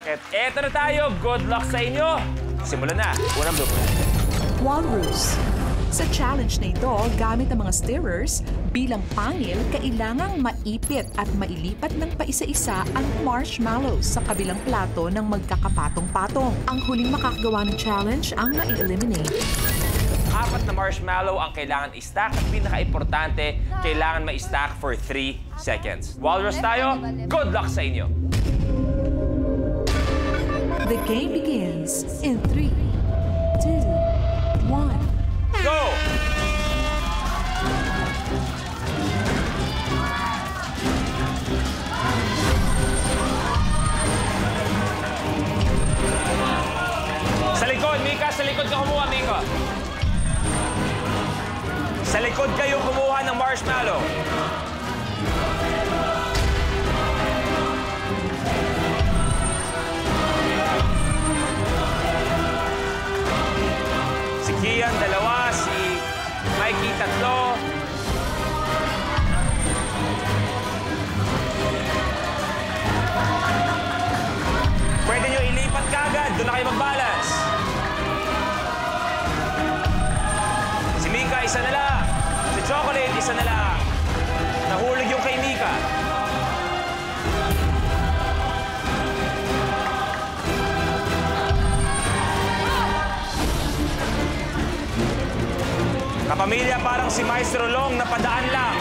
At eto na tayo. Good luck sa inyo. Simulan na. Unang blueprint. Walrus. Sa challenge na ito, gamit ang mga stirrers, bilang pangil, kailangang maipit at mailipat ng paisa-isa ang marshmallows sa kabilang plato ng magkakapatong-patong. Ang huling makakagawa ng challenge ang na-eliminate. 4 na marshmallow ang kailangan i-stack at pinaka-importante, kailangan ma-stack for 3 seconds. Walrus tayo, good luck sa inyo. The game begins in 3, 2, 1. Go! Sa likod, Mika. Sa likod ka kumuha, Mika. Sa likod kayo kumuha ng marshmallow. Si Kian, 2. Si Mikey, 3. Pwede nyo ilipat kagad. Doon na kayo mag-balance. Si Mika, 1 na lang. Si Chocolate, 1 na lang. Nahulog yung kay Mika. Kapamilya, parang si Maestro Long, napadaan lang.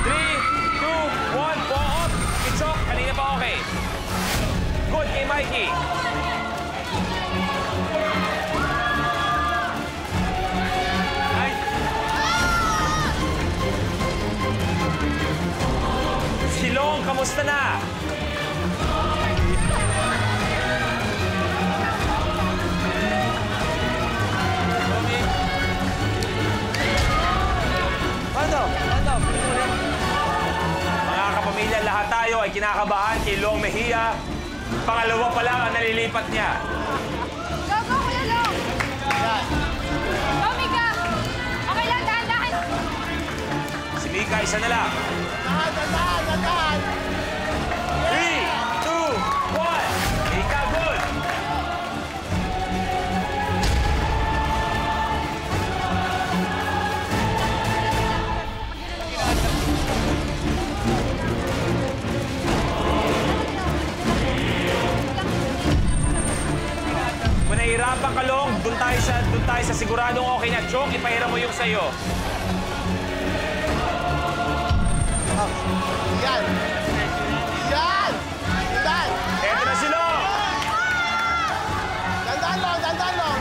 3, 2, 1, go up. Kichok, kanina pa okay. Good kay Mikey. Ay. Si Long, kamusta na? Mga kapamilya, lahat tayo ay kinakabahan kay Long Mejia. Pangalawa pa lang ang nalilipat niya. Go, go, Kuya Long! Go, Mika! Okay lang, dahan-dahan! Si Mika, 1 na lang. Dahan! 3, 2, 1. Mika, good! Kung nahihirapan ka, Long, doon tayo sa siguradong okay na. Chok, ipahiram mo yung sa'yo. Yan! Yan! Dandan! Eto na si Long! Dandan lang! Dandan lang!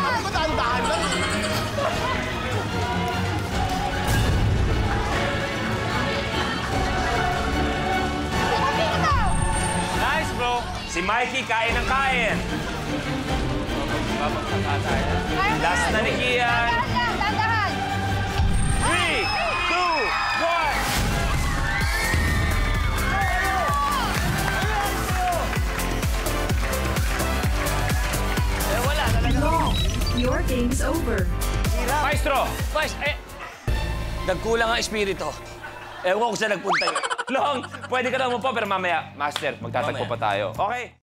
Ano ba dahan-dahan lang? Nice, bro! Si Mikey, kain ng kain. Last na ni Kian. Dahan-dahan, dahan-dahan! 3, 2, 1. Long, your game's over. Maestro! Nagkulang ang espiritu. Ewan ko kung saan nagpunta yun. Long, pwede ka na umupo, pero mamaya, Master, magtatagpo pa tayo. Okay.